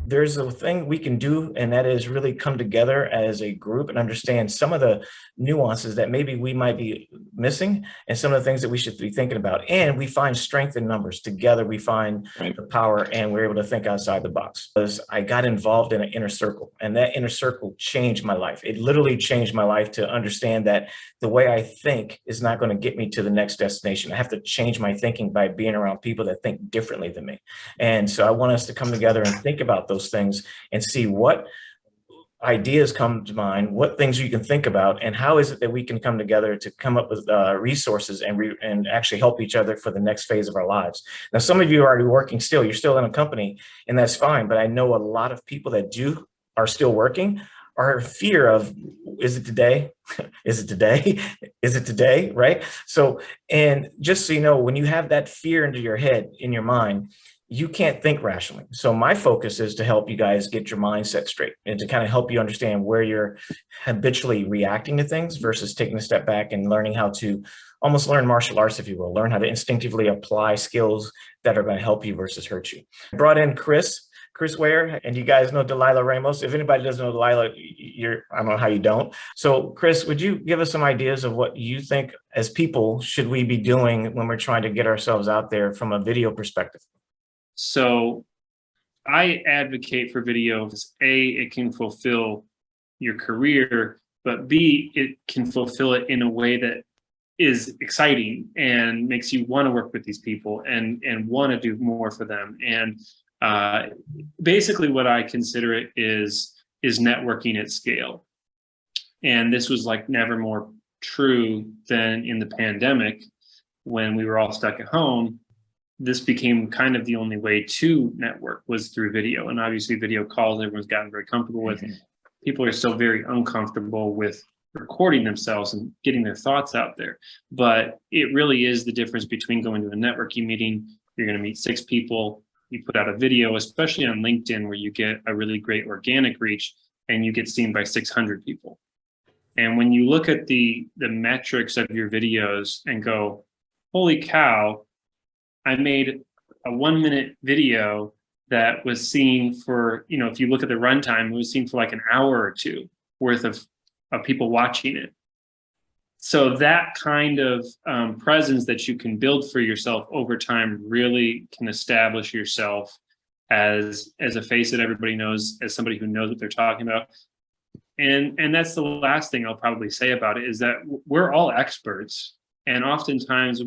There's a thing we can do, and that is really come together as a group and understand some of the nuances that maybe we might be missing and some of the things that we should be thinking about. And we find strength in numbers. Together, we find the power, and we're able to think outside the box. Because I got involved in an inner circle, and that inner circle changed my life. It literally changed my life to understand that the way I think is not going to get me to the next destination. I have to change my thinking by being around people that think differently than me. And so I want us to come together and think about those things and see what ideas come to mind, what things you can think about, and how is it that we can come together to come up with resources and actually help each other for the next phase of our lives. Now, some of you are already working still, you're still in a company, and that's fine. But I know a lot of people that are still working are fear of, is it today? Is it today? Is it today? Right? So, and just so you know, when you have that fear into your head, in your mind, you can't think rationally. So my focus is to help you guys get your mindset straight and to kind of help you understand where you're habitually reacting to things versus taking a step back and learning how to almost learn martial arts, if you will, learn how to instinctively apply skills that are going to help you versus hurt you. I brought in Chris Ware, and you guys know Delilah Ramos. If anybody doesn't know Delilah, I don't know how you don't. So Chris, would you give us some ideas of what you think as people should we be doing when we're trying to get ourselves out there from a video perspective? So I advocate for video because A, it can fulfill your career, but B, it can fulfill it in a way that is exciting and makes you want to work with these people and want to do more for them. And basically what I consider it is networking at scale. And this was like never more true than in the pandemic when we were all stuck at home. This became kind of the only way to network was through video. And obviously video calls, everyone's gotten very comfortable with. People are still very uncomfortable with recording themselves and getting their thoughts out there. But it really is the difference between going to a networking meeting, you're going to meet 6 people, you put out a video, especially on LinkedIn, where you get a really great organic reach and you get seen by 600 people. And when you look at the metrics of your videos and go, holy cow, I made a 1-minute video that was seen for, if you look at the runtime, it was seen for like an hour or 2 worth of people watching it. So that kind of presence that you can build for yourself over time really can establish yourself as a face that everybody knows, as somebody who knows what they're talking about. And that's the last thing I'll probably say about it, is that we're all experts, and oftentimes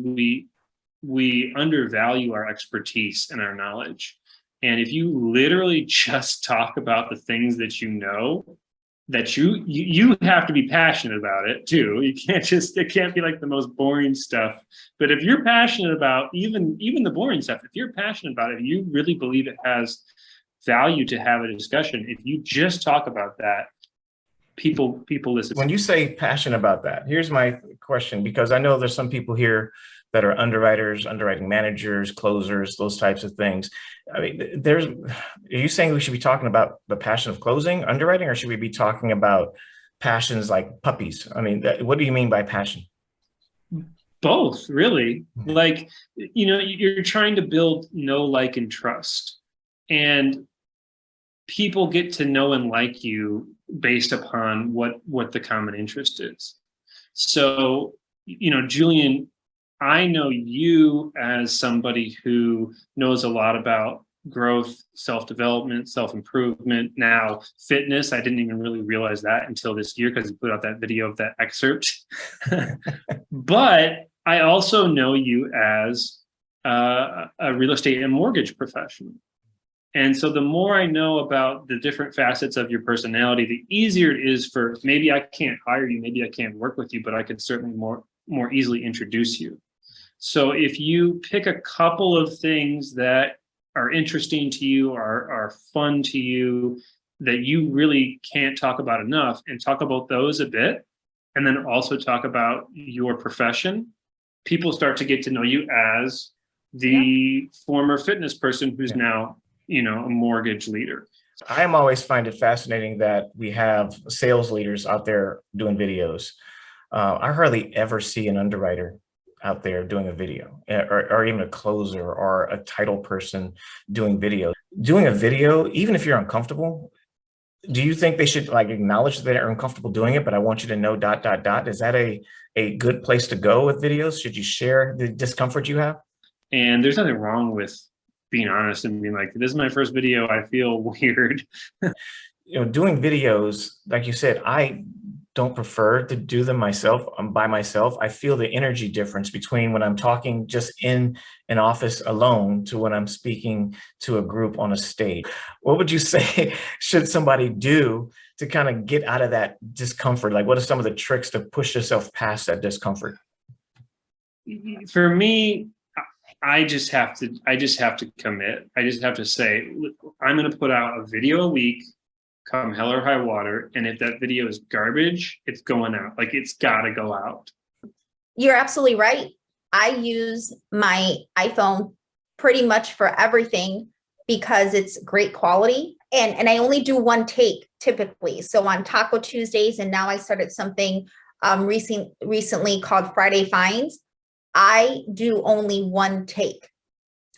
we undervalue our expertise and our knowledge. And if you literally just talk about the things that you know, that you have to be passionate about it too. It can't be like the most boring stuff. But if you're passionate about even the boring stuff, if you're passionate about it, you really believe it has value to have a discussion. If you just talk about that, people listen. When you say passionate about that, here's my question, because I know there's some people here that are underwriters, underwriting managers, closers, those types of things. I mean, are you saying we should be talking about the passion of closing, underwriting, or should we be talking about passions like puppies? I mean, what do you mean by passion? Both, really. Like, you're trying to build know, like, and trust. And people get to know and like you based upon what the common interest is. So, Julian, I know you as somebody who knows a lot about growth, self-development, self-improvement, now fitness. I didn't even really realize that until this year because you put out that video of that excerpt. But I also know you as a real estate and mortgage professional. And so the more I know about the different facets of your personality, the easier it is for, maybe I can't hire you, maybe I can't work with you, but I could certainly more easily introduce you. So if you pick a couple of things that are interesting to you, are fun to you, that you really can't talk about enough, and talk about those a bit, and then also talk about your profession, people start to get to know you as the former fitness person who's now, a mortgage leader. I always find it fascinating that we have sales leaders out there doing videos. I hardly ever see an underwriter out there doing a video, or even a closer or a title person doing video. Doing a video, even if you're uncomfortable, do you think they should like acknowledge that they're uncomfortable doing it, but I want you to know ... Is that a good place to go with videos? Should you share the discomfort you have? And there's nothing wrong with being honest and being like, this is my first video, I feel weird. Doing videos, like you said, I don't prefer to do them myself. I'm by myself. I feel the energy difference between when I'm talking just in an office alone to when I'm speaking to a group on a stage. What would you say should somebody do to kind of get out of that discomfort? Like, what are some of the tricks to push yourself past that discomfort? For me, I just have to commit. I just have to say, I'm going to put out a video a week, come hell or high water. And if that video is garbage, it's going out. Like, it's got to go out. You're absolutely right. I use my iPhone pretty much for everything because it's great quality. And I only do one take typically. So on Taco Tuesdays, and now I started something recently called Friday Finds, I do only one take,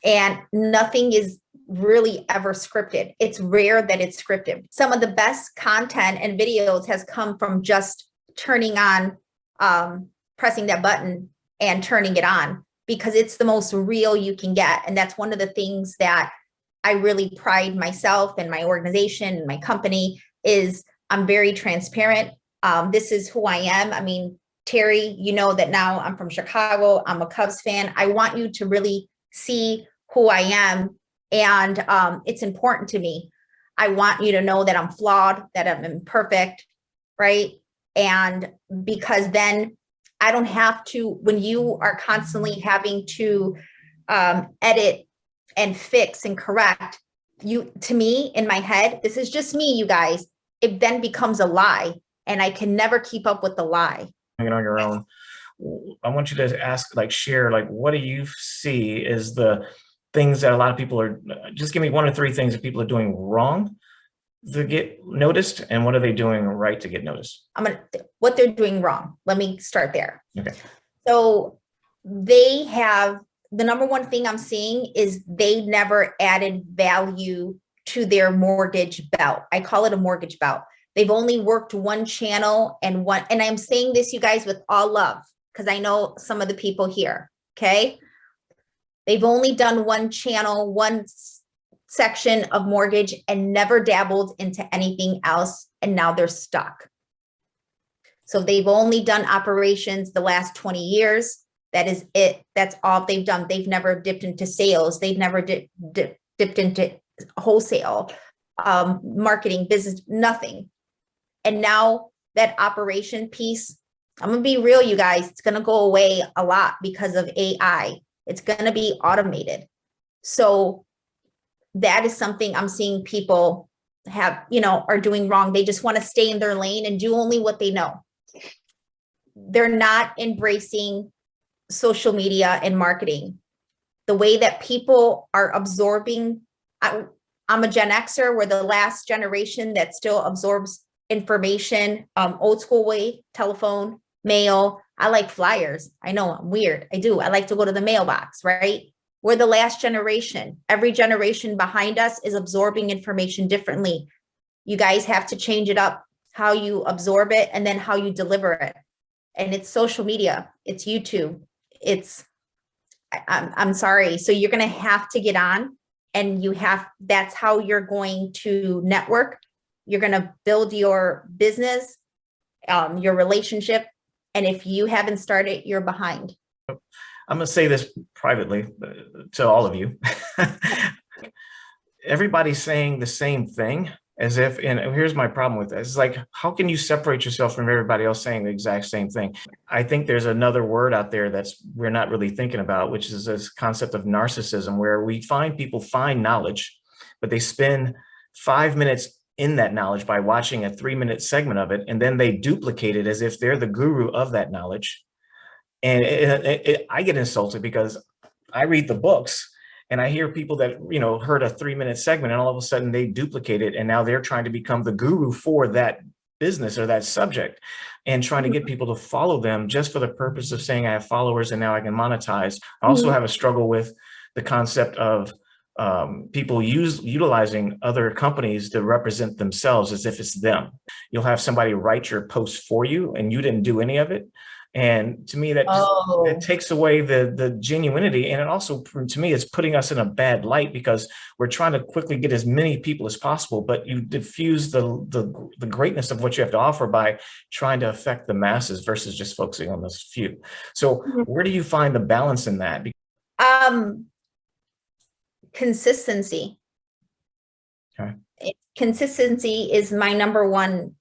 and nothing is really ever scripted. It's rare that it's scripted. Some of the best content and videos has come from just turning on, pressing that button and turning it on, because it's the most real you can get. And that's one of the things that I really pride myself and my organization and my company is I'm very transparent. This is who I am. I mean, Terry, you know that now I'm from Chicago. I'm a Cubs fan. I want you to really see who I am. And it's important to me. I want you to know that I'm flawed, that I'm imperfect, right? And because then I don't have to, when you are constantly having to edit and fix and correct, to me, in my head, this is just me, you guys, it then becomes a lie. And I can never keep up with the lie. On your own, I want you to ask, like, share, like, what do you see is the things that a lot of people are, just give me 1 or 3 things that people are doing wrong to get noticed, and what are they doing right to get noticed? What they're doing wrong. Let me start there. Okay. So they have, the number one thing I'm seeing is they never added value to their mortgage belt. I call it a mortgage belt. They've only worked one channel and I'm saying this, you guys, with all love, because I know some of the people here, okay? They've only done one channel, one section of mortgage, and never dabbled into anything else, and now they're stuck. So they've only done operations the last 20 years. That is it. That's all they've done. They've never dipped into sales. They've never dipped into wholesale, marketing, business, nothing. And now that operation piece, I'm going to be real, you guys, it's going to go away a lot because of AI. It's going to be automated. So that is something I'm seeing people have, are doing wrong. They just want to stay in their lane and do only what they know. They're not embracing social media and marketing. The way that people are absorbing, I'm a Gen Xer. We're the last generation that still absorbs information, old school way, telephone, mail. I like flyers. I know I'm weird. I do. I like to go to the mailbox, right? We're the last generation. Every generation behind us is absorbing information differently. You guys have to change it up, how you absorb it and then how you deliver it. And it's social media, it's YouTube, I'm sorry. So you're going to have to get on, and that's how you're going to network. You're going to build your business, your relationship. And if you haven't started, you're behind. I'm going to say this privately to all of you. Everybody's saying the same thing as if, and here's my problem with this. It's like, how can you separate yourself from everybody else saying the exact same thing? I think there's another word out there we're not really thinking about, which is this concept of narcissism, where we find people find knowledge, but they spend 5 minutes in that knowledge by watching a 3-minute segment of it, and then they duplicate it as if they're the guru of that knowledge. And I get insulted because I read the books and I hear people that, heard a 3-minute segment, and all of a sudden they duplicate it, and now they're trying to become the guru for that business or that subject and trying to get people to follow them just for the purpose of saying I have followers and now I can monetize. I also have a struggle with the concept of people utilizing other companies to represent themselves as if it's them. You'll have somebody write your post for you and you didn't do any of it. And to me, that just, it takes away the genuinity. And it also, to me, it's putting us in a bad light because we're trying to quickly get as many people as possible, but you diffuse the greatness of what you have to offer by trying to affect the masses versus just focusing on those few. So where do you find the balance in that? Consistency. Okay. Consistency is my number one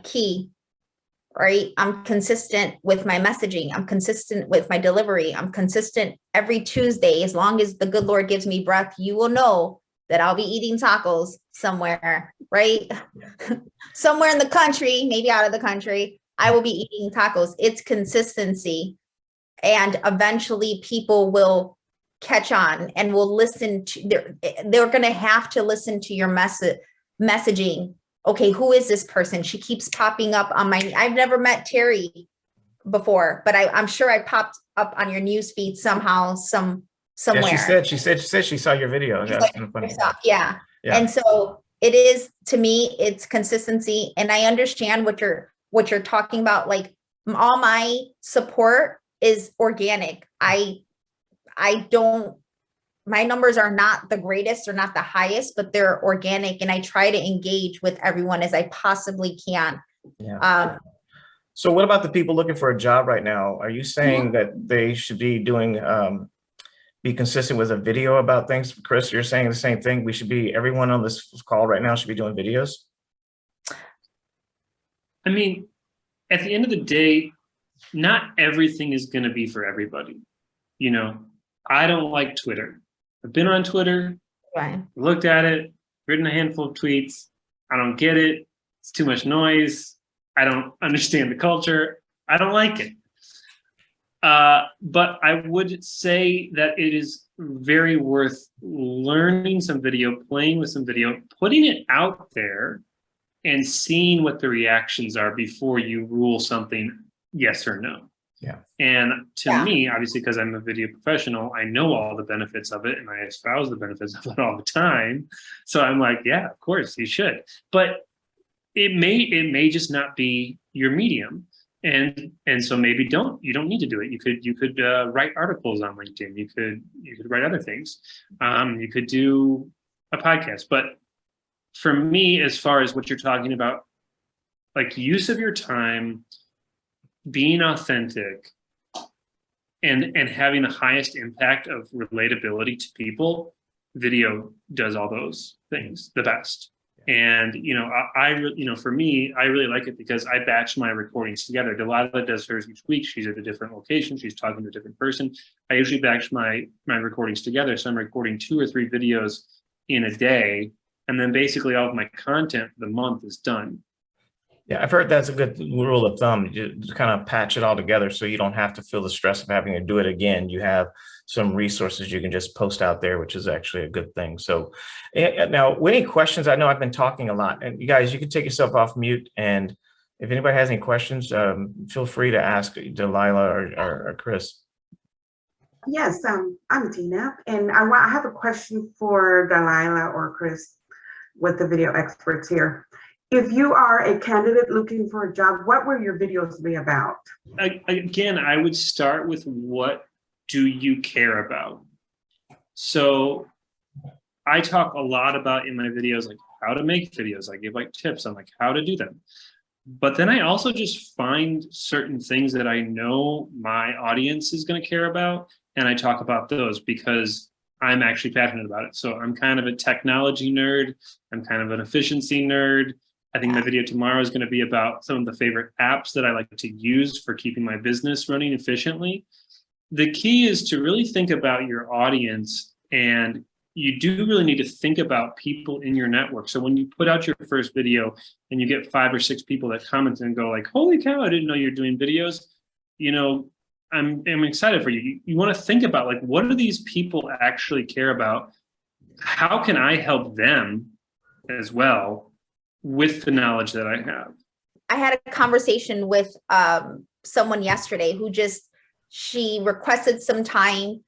key, right? I'm consistent with my messaging. I'm consistent with my delivery. I'm consistent every Tuesday. As long as the good Lord gives me breath, you will know that I'll be eating tacos somewhere, right? Somewhere in the country, maybe out of the country, I will be eating tacos. It's consistency. And eventually people will catch on and will listen to, they're going to have to listen to your messaging. Okay, who is this person? She keeps popping up on my, I've never met Terry before, but I'm sure I popped up on your news feed somehow, somewhere. Yeah, she said she saw your video. That's kind of funny. Yeah. And so it is, to me, it's consistency. And I understand what you're talking about. Like, all my support is organic. My numbers are not the greatest or not the highest, but they're organic. And I try to engage with everyone as I possibly can. Yeah. So what about the people looking for a job right now? Are you saying that they should be doing, be consistent with a video about things? Chris, you're saying the same thing. Everyone on this call right now should be doing videos? I mean, at the end of the day, not everything is going to be for everybody. You know, I don't like Twitter. I've been on Twitter, looked at it, written a handful of tweets. I don't get it. It's too much noise. I don't understand the culture. I don't like it. But I would say that it is very worth learning some video, playing with some video, putting it out there and seeing what the reactions are before you rule something yes or no. Yeah. And to me, obviously, because I'm a video professional, I know all the benefits of it and I espouse the benefits of it all the time. So I'm like, yeah, of course you should. But it may just not be your medium. And so maybe you don't need to do it. You could write articles on LinkedIn. You could write other things. You could do a podcast. But for me, as far as what you're talking about, like use of your time, being authentic, and having the highest impact of relatability to people, video does all those things the best. And for me, I really like it because I batch my recordings together. Delilah does hers each week. She's at a different location. She's talking to a different person. I usually batch my recordings together. So I'm recording 2 or 3 videos in a day. And then basically all of my content for the month is done. Yeah, I've heard that's a good rule of thumb. You just kind of patch it all together so you don't have to feel the stress of having to do it again. You have some resources you can just post out there, which is actually a good thing. So now, any questions? I know I've been talking a lot, and you guys, you can take yourself off mute. And if anybody has any questions, feel free to ask Delilah or Chris. Yes, I'm Tina, and I have a question for Delilah or Chris, with the video experts here. If you are a candidate looking for a job, what will your videos be about? Again, I would start with what do you care about? So I talk a lot about in my videos, like how to make videos. I give like tips on like how to do them. But then I also just find certain things that I know my audience is going to care about. And I talk about those because I'm actually passionate about it. So I'm kind of a technology nerd. I'm kind of an efficiency nerd. I think my video tomorrow is going to be about some of the favorite apps that I like to use for keeping my business running efficiently. The key is to really think about your audience, and you do really need to think about people in your network. So when you put out your first video and you get 5 or 6 people that comment and go like, holy cow, I didn't know you're doing videos. I'm excited for you. You want to think about like, what do these people actually care about? How can I help them as well with the knowledge that I have? I had a conversation with someone yesterday who she requested some time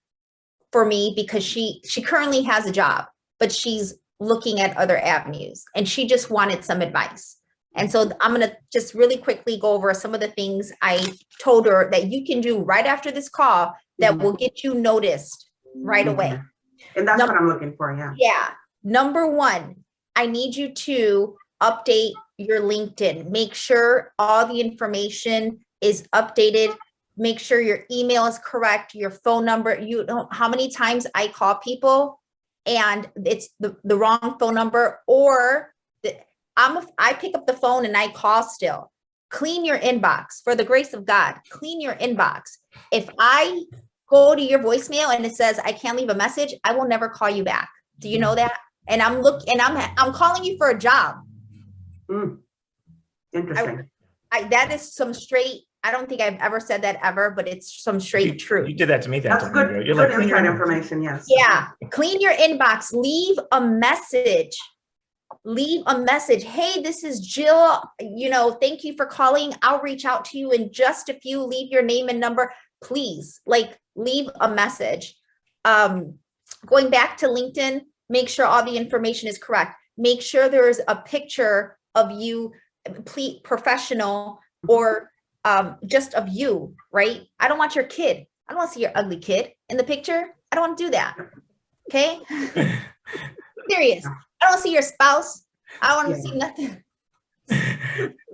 for me because she currently has a job, but she's looking at other avenues and she just wanted some advice. And so I'm going to just really quickly go over some of the things I told her that you can do right after this call that will get you noticed right away. And that's what I'm looking for, yeah. Yeah. Number one, I need you to update your LinkedIn. Make sure all the information is updated. Make sure your email is correct, your phone number. You know how many times I call people and it's the wrong phone number, or I pick up the phone and I call still. Clean your inbox. For the grace of God, clean your inbox. If I go to your voicemail and it says I can't leave a message, I will never call you back. Do you know that? And I'm calling you for a job. Interesting. That is some straight, I don't think I've ever said that ever, but it's some straight truth. You did that to me. That's good. You're Good like, inside information. Yes. Yeah. Clean your inbox. Leave a message. Leave a message. Hey, this is Jill. Thank you for calling. I'll reach out to you in just a few. Leave your name and number, please. Like, leave a message. Going back to LinkedIn, make sure all the information is correct. Make sure there's a picture of you, professional, or just of you, right? I don't want your kid. I don't want to see your ugly kid in the picture. I don't want to do that. Okay. Serious. I don't want to see your spouse. I don't want to see nothing.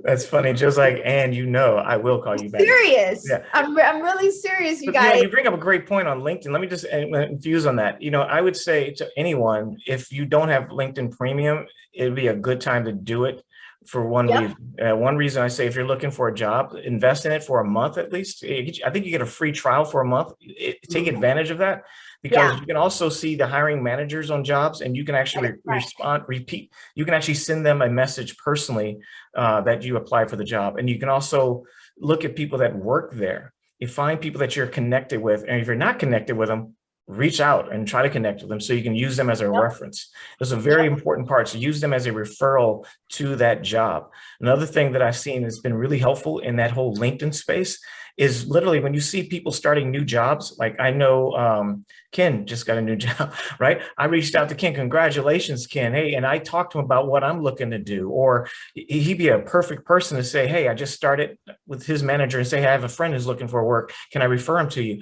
That's funny. Just like, and I will call you back. Serious. Yeah. I'm really serious, you But, guys. you bring up a great point on LinkedIn. Let me just infuse on that. I would say to anyone, if you don't have LinkedIn Premium, it'd be a good time to do it for one reason. One reason I say, if you're looking for a job, invest in it for a month at least. I think you get a free trial for a month. Take advantage of that. Because you can also see the hiring managers on jobs, and you can actually repeat. You can actually send them a message personally that you apply for the job. And you can also look at people that work there. You find people that you're connected with. And if you're not connected with them, reach out and try to connect with them so you can use them as a reference. Those are very important parts. Use them as a referral to that job. Another thing that I've seen has been really helpful in that whole LinkedIn space is literally when you see people starting new jobs. Like I know Ken just got a new job, right? I reached out to Ken, congratulations, Ken. Hey, and I talked to him about what I'm looking to do. Or he'd be a perfect person to say, hey, I just started with his manager and say, hey, I have a friend who's looking for work. Can I refer him to you?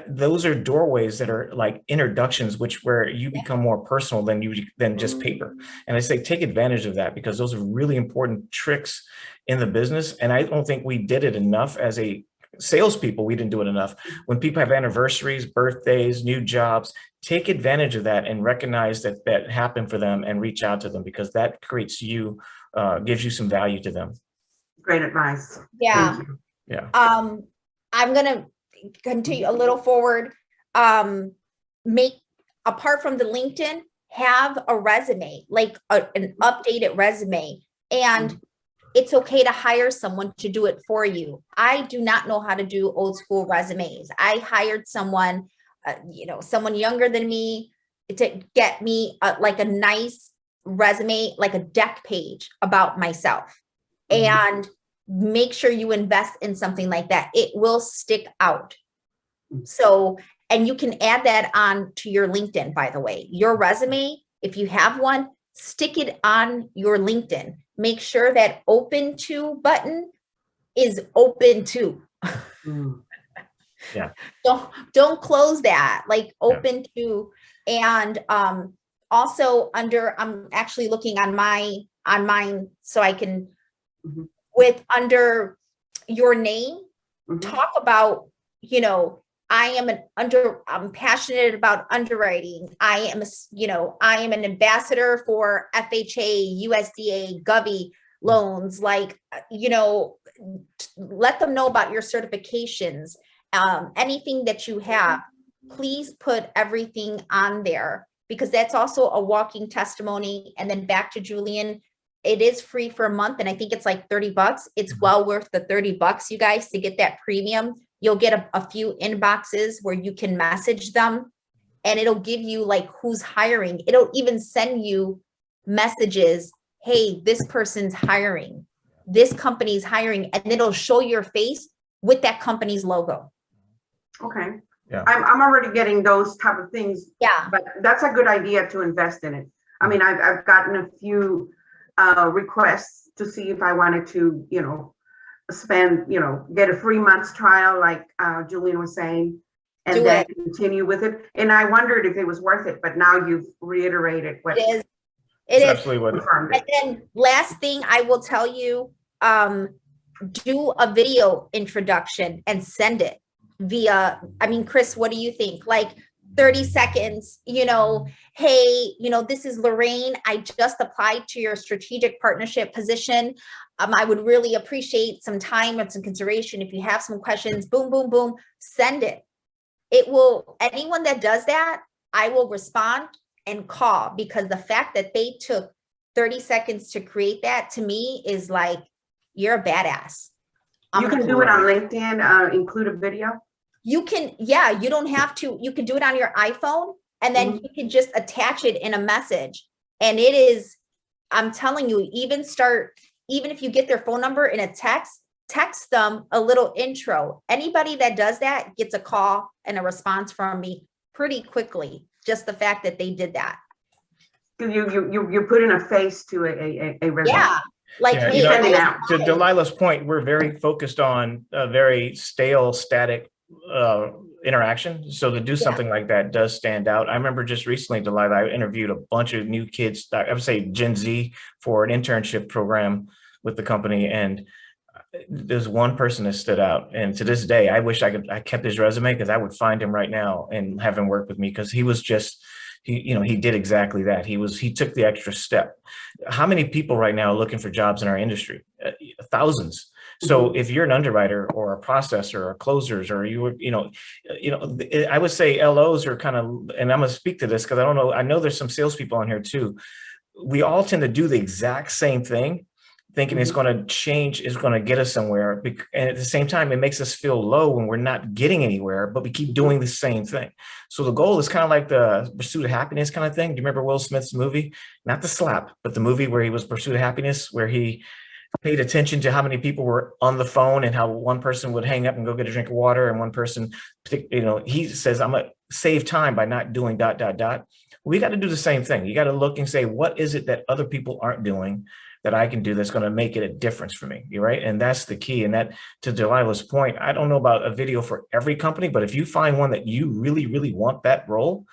Those are doorways that are like introductions, where you become more personal than just paper. And I say, take advantage of that, because those are really important tricks in the business. And I don't think we did it enough as a salespeople. We didn't do it enough. When people have anniversaries, birthdays, new jobs, take advantage of that and recognize that happened for them and reach out to them, because that creates gives you some value to them. Great advice. Yeah. Thank you. Yeah. I'm going to continue a little forward. Apart from the LinkedIn, have a resume, like an updated resume. And it's okay to hire someone to do it for you. I do not know how to do old school resumes. I hired someone, someone younger than me, to get me like a nice resume, like a deck page about myself. And make sure you invest in something like that. It will stick out. So, and you can add that on to your LinkedIn, by the way. Your resume, if you have one, stick it on your LinkedIn. Make sure that open to button is open to. Yeah. Don't close that, like open to. And also I'm actually looking on mine so I can, under your name, talk about, I'm passionate about underwriting. I am an ambassador for FHA, USDA, Govy loans. Like, let them know about your certifications. Anything that you have, please put everything on there, because that's also a walking testimony. And then back to Julian, it is free for a month. And I think it's like $30. It's well worth the $30, you guys, to get that premium. You'll get a few inboxes where you can message them, and it'll give you like who's hiring. It'll even send you messages. Hey, this person's hiring. this company's hiring, and it'll show your face with that company's logo. Okay. Yeah. I'm already getting those type of things. Yeah. But that's a good idea to invest in it. I mean, I've gotten a few requests to see if I wanted to, spend, get a 3 months trial, like Julian was saying, and Do then it. continue with it. And I wondered if it was worth it, but now you've reiterated what It is. It It's is. absolutely what. confirmed And it. then last thing I will tell you, do a video introduction and send it via, Chris, what do you think? Like 30 seconds, hey, this is Lorraine. I just applied to your strategic partnership position. I would really appreciate some time and some consideration. If you have some questions, boom, boom, boom, send it. Anyone that does that, I will respond and call, because the fact that they took 30 seconds to create that, to me, is like, you're a badass. You can do it on LinkedIn, include a video. You can, yeah, you don't have to, you can do it on your iPhone, and then you can just attach it in a message. And it is, I'm telling you, even if you get their phone number in a text them a little intro. Anybody that does that gets a call and a response from me pretty quickly. Just the fact that they did that. You put in a face to a resume. Yeah. Like, Yeah, hey, to Delilah's point, we're very focused on a very stale, static interaction. So to do something like that does stand out. I remember just recently, Delilah, I interviewed a bunch of new kids, I would say Gen Z, for an internship program with the company. And there's one person that stood out. And to this day, I wish I kept his resume, because I would find him right now and have him work with me, because he was just, he did exactly that. He took the extra step. How many people right now are looking for jobs in our industry? Thousands. So if you're an underwriter or a processor or closers, or I would say LOs are kind of, and I'm going to speak to this because I don't know, I know there's some salespeople on here too. We all tend to do the exact same thing, thinking it's going to change, is going to get us somewhere. And at the same time, it makes us feel low when we're not getting anywhere, but we keep doing the same thing. So the goal is kind of like the Pursuit of Happiness kind of thing. Do you remember Will Smith's movie? Not The Slap, but the movie where he was Pursuit of Happiness, where he paid attention to how many people were on the phone and how one person would hang up and go get a drink of water. And one person, he says, I'm going to save time by not doing ... We got to do the same thing. You got to look and say, what is it that other people aren't doing that I can do that's going to make it a difference for me? You're right. And that's the key. And that, to Delilah's point, I don't know about a video for every company, but if you find one that you really, really want that role,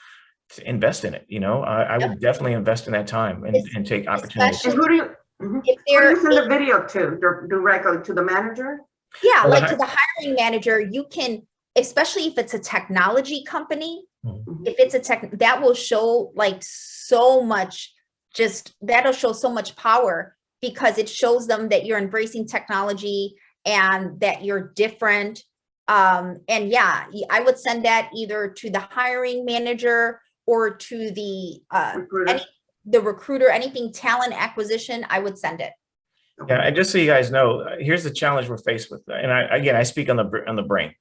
to invest in it. I would definitely invest in that time and take opportunities. And who do you send the video to? Directly to the manager? Yeah, like to the hiring manager. You can, especially if it's a technology company, if it's that will show like so much, that'll show so much power, because it shows them that you're embracing technology and that you're different. And yeah, I would send that either to the hiring manager or to the recruiter, anything talent acquisition, I would send it. Yeah, and just so you guys know, here's the challenge we're faced with. And I speak on the brain.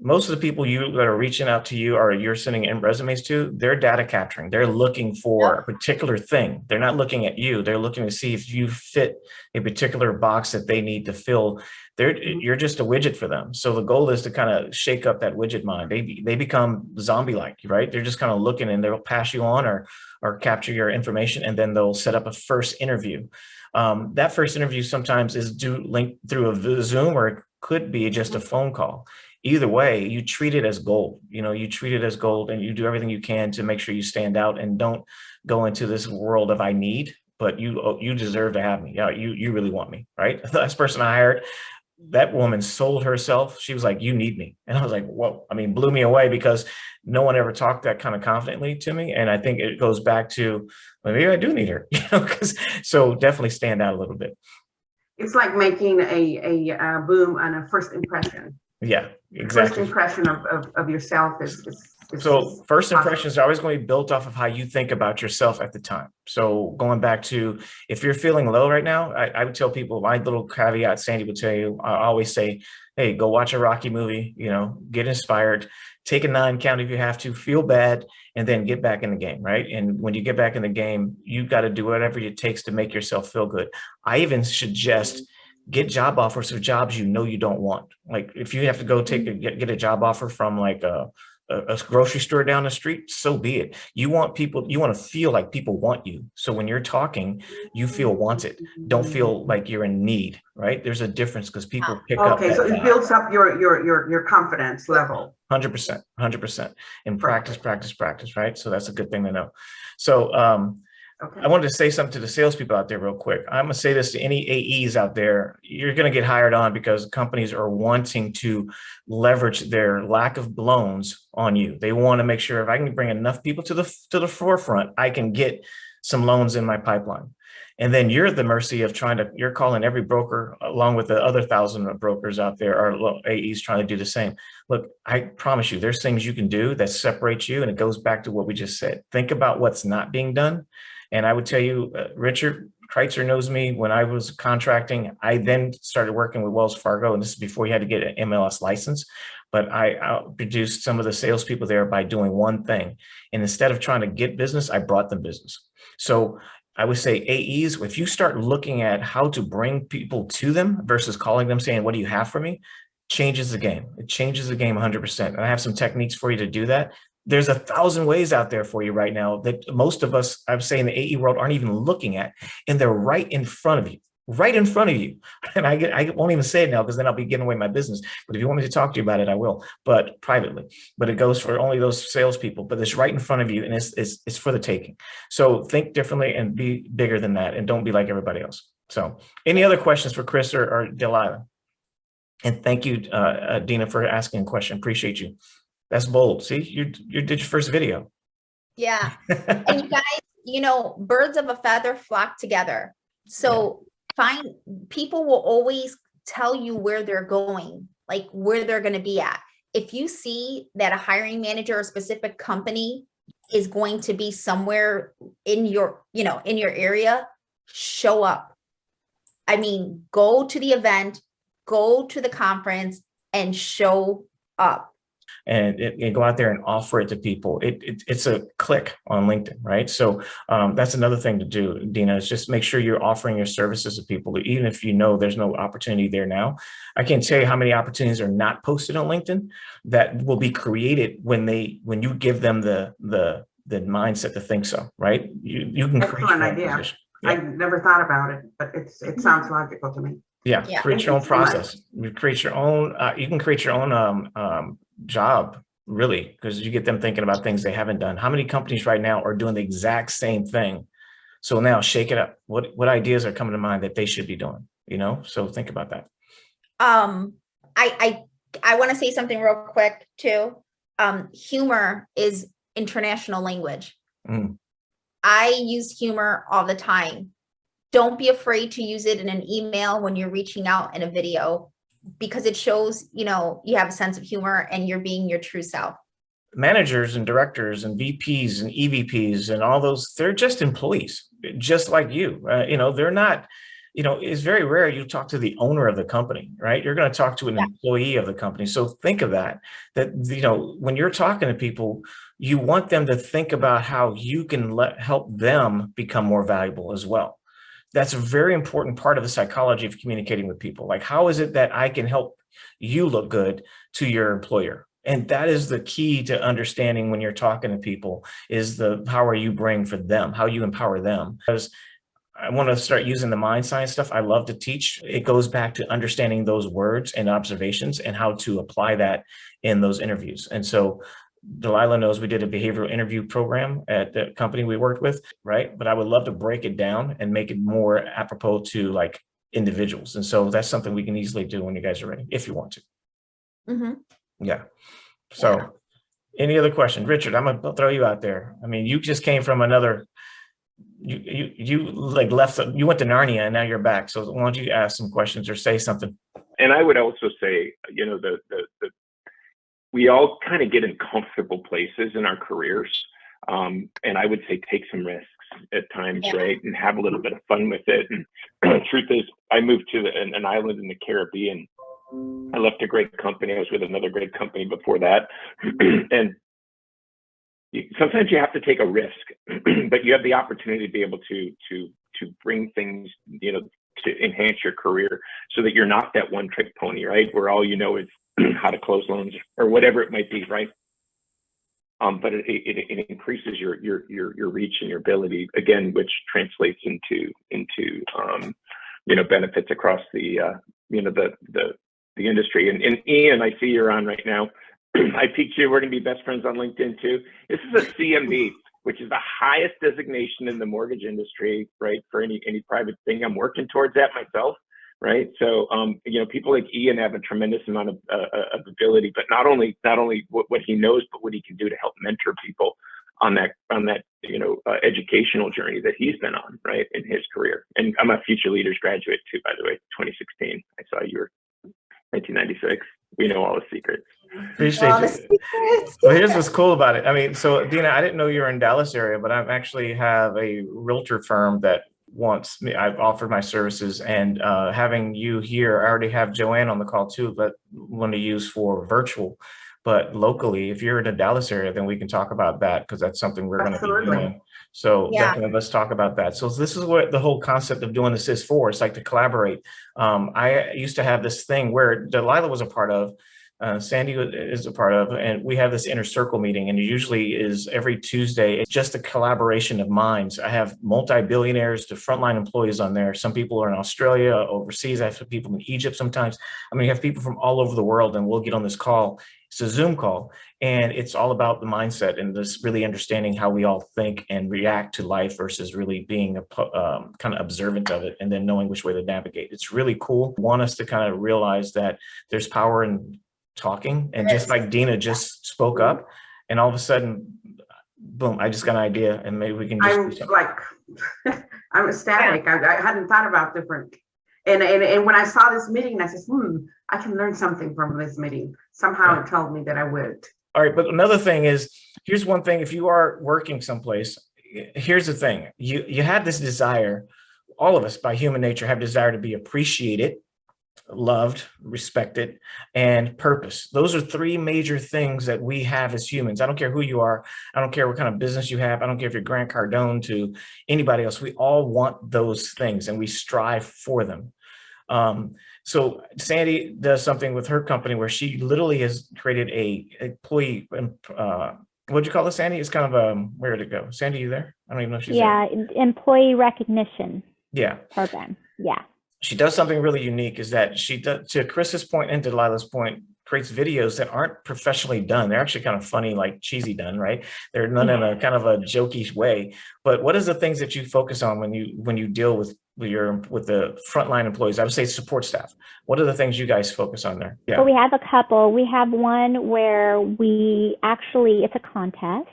Most of the people that are reaching out to you, or you're sending in resumes to, they're data capturing. They're looking for a particular thing. They're not looking at you. They're looking to see if you fit a particular box that they need to fill. You're just a widget for them. So the goal is to kind of shake up that widget mind. They become zombie-like, right? They're just kind of looking, and they'll pass you on or capture your information, and then they'll set up a first interview. That first interview sometimes is linked through a Zoom, or it could be just a phone call. Either way, you treat it as gold. You treat it as gold, and you do everything you can to make sure you stand out and don't go into this world of I need, but you deserve to have me. Yeah, you really want me, right? The last person I hired, that woman sold herself. She was like, you need me. And I was like, whoa, blew me away, because no one ever talked that kind of confidently to me. And I think it goes back to, well, maybe I do need her, so definitely stand out a little bit. It's like making a boom on a first impression. Yeah, exactly. First impression of yourself is so first impressions are always going to be built off of how you think about yourself at the time. So going back to, if you're feeling low right now, I would tell people, my little caveat, Sandy would tell you, I always say, hey, go watch a Rocky movie, get inspired, take a 9 count if you have to, feel bad, and then get back in the game, right? And when you get back in the game, you got to do whatever it takes to make yourself feel good. I even suggest get job offers for jobs you know you don't want. Like if you have to go get a job offer from like a grocery store down the street, so be it. You want to feel like people want you. So when you're talking, you feel wanted. Don't feel like you're in need, right? There's a difference because people pick up. Okay, so it builds up your confidence level. 100%, 100%. And practice, right? So that's a good thing to know. So Okay. I wanted to say something to the salespeople out there real quick. I'm gonna say this to any AEs out there. You're gonna get hired on because companies are wanting to leverage their lack of loans on you. They want to make sure if I can bring enough people to the forefront, I can get some loans in my pipeline. And then you're at the mercy of you're calling every broker along with the other 1,000 brokers out there or AEs trying to do the same. Look, I promise you, there's things you can do that separate you. And it goes back to what we just said. Think about what's not being done. And I would tell you, Richard Kreitzer knows me. When I was contracting, I then started working with Wells Fargo, and this is before you had to get an MLS license. But I outproduced some of the salespeople there by doing one thing. And instead of trying to get business, I brought them business. So I would say AEs, if you start looking at how to bring people to them versus calling them saying, what do you have for me? Changes the game. It changes the game 100%. And I have some techniques for you to do that. There's 1,000 ways out there for you right now that most of us, I would say in the AE world, aren't even looking at, and they're right in front of you, And I won't even say it now because then I'll be giving away my business. But if you want me to talk to you about it, I will, but privately. But it goes for only those salespeople, but it's right in front of you, and it's for the taking. So think differently and be bigger than that, and don't be like everybody else. So any other questions for Chris or Delilah? And thank you, Dina, for asking a question. Appreciate you. That's bold. See, you did your first video. Yeah. And you guys, birds of a feather flock together. So people will always tell you where they're going, like where they're going to be at. If you see that a hiring manager or a specific company is going to be somewhere in your area, show up. I mean, go to the event, go to the conference and show up. And go out there and offer it to people. It's a click on LinkedIn, right? So that's another thing to do, Dina, is just make sure you're offering your services to people, even if you know there's no opportunity there now. I can't tell you how many opportunities are not posted on LinkedIn that will be created when you give them the mindset to think so, right? You can create an idea. Yeah. I never thought about it, but it sounds logical to me. Yeah, create your own process. You create your own. You can create your own job, really, because you get them thinking about things they haven't done. How many companies right now are doing the exact same thing? So now shake it up. What ideas are coming to mind that they should be doing? So think about that. I want to say something real quick too. Humor is international language. I use humor all the time. Don't be afraid to use it in an email when you're reaching out in a video, because it shows, you have a sense of humor and you're being your true self. Managers and directors and VPs and EVPs and all those, they're just employees, just like you. They're not, it's very rare you talk to the owner of the company, right? You're going to talk to an employee of the company. So think of that, when you're talking to people, you want them to think about how you can help them become more valuable as well. That's a very important part of the psychology of communicating with people. Like, how is it that I can help you look good to your employer? And that is the key to understanding when you're talking to people, is the power you bring for them, how you empower them. Because I want to start using the mind science stuff. I love to teach. It goes back to understanding those words and observations and how to apply that in those interviews. And so Delilah knows we did a behavioral interview program at the company we worked with, right? But I would love to break it down and make it more apropos to like individuals. And so that's something we can easily do when you guys are ready, if you want to. Yeah. So any other questions? Richard, I'm going to throw you out there. I mean, you just came from another, you like left, you went to Narnia and now you're back. So why don't you ask some questions or say something? And I would also say, we all kind of get in comfortable places in our careers. And I would say take some risks at times, right? And have a little bit of fun with it. And truth is, I moved to an island in the Caribbean. I left a great company. I was with another great company before that. And sometimes you have to take a risk, but you have the opportunity to be able to bring things, to enhance your career so that you're not that one trick pony, right? Where all you know is how to close loans or whatever it might be, right? But it increases your reach and your ability, again, which translates into benefits across the industry. And Ian, I see you're on right now. I peeked you. We're going to be best friends on LinkedIn too. This is a CMB, which is the highest designation in the mortgage industry, right? For any private thing. I'm working towards that myself, right? So, people like Ian have a tremendous amount of ability, but not only what he knows, but what he can do to help mentor people on that educational journey that he's been on, right, in his career. And I'm a Future Leaders graduate too, by the way, 2016. I saw you were 1996. We know all the secrets. Appreciate it. Well, here's what's cool about it. I mean, so Dina, I didn't know you were in Dallas area, but I actually have a realtor firm that wants me. I've offered my services, and having you here, I already have Joanne on the call too, but want to use for virtual. But locally, if you're in the Dallas area, then we can talk about that, because that's something we're going to be doing. So definitely let's talk about that. So this is what the whole concept of doing this is for. It's like to collaborate. I used to have this thing where Delilah was a part of, Sandy is a part of, and we have this inner circle meeting, and it usually is every Tuesday. It's just a collaboration of minds. I have multi-billionaires to frontline employees on there. Some people are in Australia, overseas. I have people in Egypt sometimes. I mean, you have people from all over the world, and we'll get on this call. It's a Zoom call, and it's all about the mindset and this really understanding how we all think and react to life versus really being kind of observant of it and then knowing which way to navigate. It's really cool. I want us to kind of realize that there's power in talking, and just like Dina just spoke up, and all of a sudden, boom, I just got an idea, and maybe we can just I'm ecstatic. I hadn't thought about different, and when I saw this meeting, I said, I can learn something from this meeting. Somehow it told me that I would. All right, but another thing is, here's one thing: if you are working someplace, here's the thing: you have this desire. All of us, by human nature, have desire to be appreciated, loved, respected, and purpose. Those are three major things that we have as humans. I don't care who you are. I don't care what kind of business you have. I don't care if you're Grant Cardone to anybody else. We all want those things, and we strive for them. So Sandy does something with her company where she literally has created a employee, what'd you call it, Sandy? It's kind of where did it go? Sandy, you there? I don't even know if she's there. Employee recognition. Yeah. Program. Yeah. She does something really unique, is that she does, to Chris's point and Delilah's point, creates videos that aren't professionally done. They're actually kind of funny, like cheesy done, right? They're done in a kind of a jokey way. But what is the things that you focus on when you deal with the frontline employees? I would say support staff. What are the things you guys focus on there? Yeah. Well, we have a couple. We have one where it's a contest.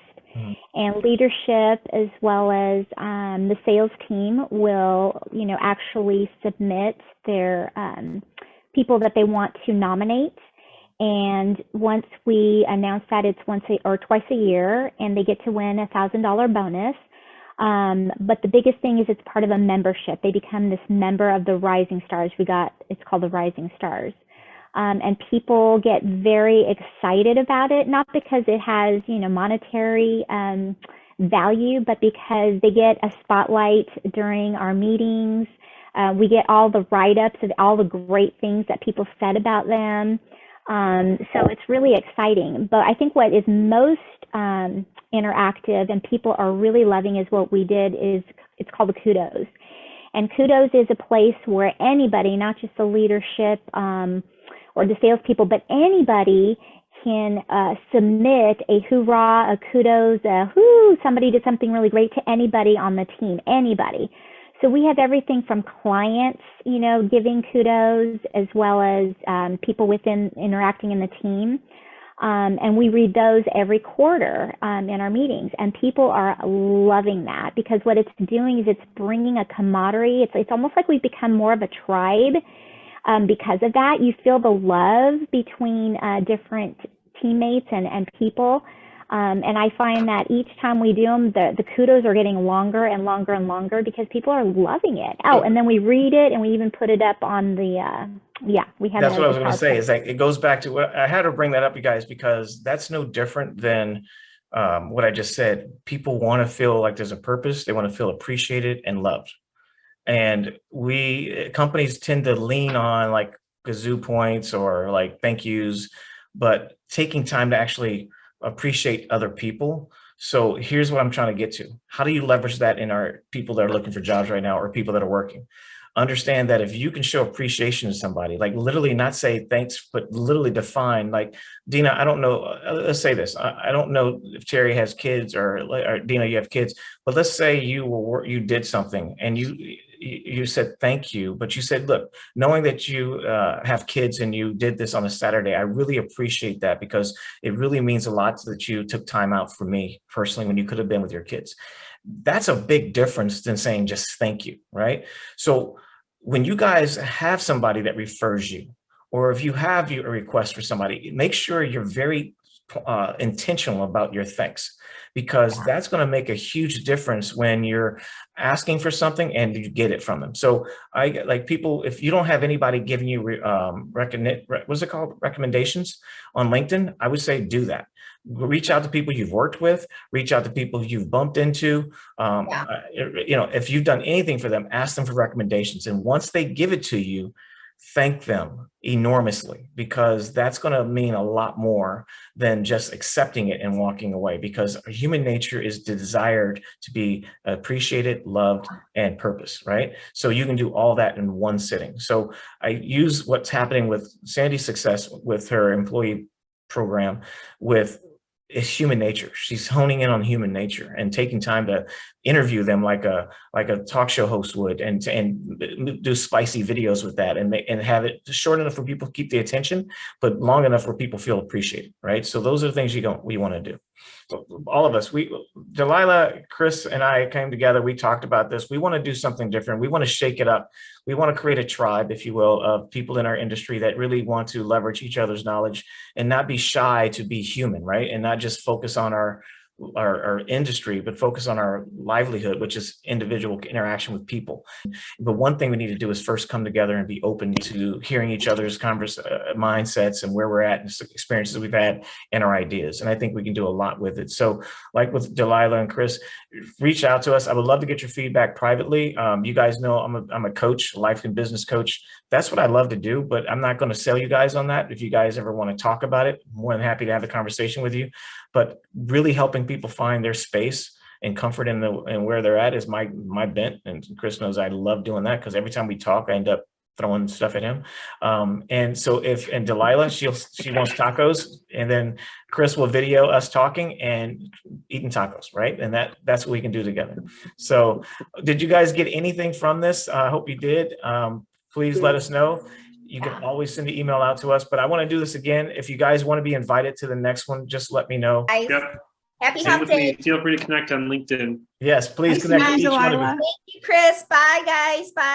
And leadership, as well as the sales team, will, actually submit their people that they want to nominate. And once we announce that, it's twice a year, and they get to win a $1,000 bonus. But the biggest thing is it's part of a membership. They become this member of the Rising Stars. It's called the Rising Stars. And people get very excited about it, not because it has, monetary value, but because they get a spotlight during our meetings. We get all the write-ups of all the great things that people said about them. So it's really exciting. But I think what is most interactive and people are really loving is what we did is it's called the Kudos. And Kudos is a place where anybody, not just the leadership, or the salespeople, but anybody can submit a hoorah, a kudos, somebody did something really great to anybody on the team, anybody. So we have everything from clients, giving kudos, as well as people within interacting in the team. And we read those every quarter in our meetings, and people are loving that, because what it's doing is it's bringing a camaraderie. It's almost like we've become more of a tribe. Because of that, you feel the love between different teammates and people. And I find that each time we do them, the kudos are getting longer and longer and longer because people are loving it. Oh, and then we read it, and we even put it up on the, we have. That's what I was going to say, is like, it goes back to what I had to bring that up, you guys, because that's no different than what I just said. People want to feel like there's a purpose. They want to feel appreciated and loved. And companies tend to lean on like gazoo points or like thank yous, but taking time to actually appreciate other people. So here's what I'm trying to get to. How do you leverage that in our people that are looking for jobs right now or people that are working? Understand that if you can show appreciation to somebody, like literally not say thanks, but literally define, like, Dina, I don't know, let's say this. I don't know if Terry has kids or Dina, you have kids, but let's say you did something and you said thank you, but you said, look, knowing that you have kids and you did this on a Saturday, I really appreciate that because it really means a lot that you took time out for me personally when you could have been with your kids. That's a big difference than saying just thank you, right? So when you guys have somebody that refers you, or if you have a request for somebody, make sure you're very intentional about your thanks, because that's going to make a huge difference when you're asking for something and you get it from them. So I like people, if you don't have anybody giving you what's it called, recommendations on LinkedIn, I would say do that. Reach out to people you've worked with, reach out to people you've bumped into. If you've done anything for them, ask them for recommendations. And once they give it to you, thank them enormously, because that's going to mean a lot more than just accepting it and walking away, because human nature is desired to be appreciated, loved, and purpose, right? So you can do all that in one sitting. So I use what's happening with Sandy's success with her employee program with it's human nature. She's honing in on human nature and taking time to interview them like a talk show host would, and do spicy videos with that, and have it short enough for people to keep the attention, but long enough where people feel appreciated, right? So those are the things we want to do. All of us, Delilah, Chris, and I came together. We talked about this. We want to do something different. We want to shake it up. We want to create a tribe, if you will, of people in our industry that really want to leverage each other's knowledge and not be shy to be human, right? And not just focus on our industry, but focus on our livelihood, which is individual interaction with people. But one thing we need to do is first come together and be open to hearing each other's mindsets and where we're at and experiences we've had and our ideas. And I think we can do a lot with it. So like with Delilah and Chris, reach out to us. I would love to get your feedback privately. You guys know I'm a coach, a life and business coach. That's what I love to do, but I'm not going to sell you guys on that. If you guys ever want to talk about it, I'm more than happy to have a conversation with you. But really helping people find their space and comfort in where they're at is my bent. And Chris knows I love doing that, because every time we talk, I end up throwing stuff at him. And Delilah, she wants tacos, and then Chris will video us talking and eating tacos, right? And that's what we can do together. So did you guys get anything from this? I hope you did. Please let us know. You can always send the email out to us, but I want to do this again. If you guys want to be invited to the next one, just let me know. Yep. Happy Same hump with me. day. Feel free to connect on LinkedIn. Yes, please connect with each one of you. Thank you, Chris. Bye, guys. Bye.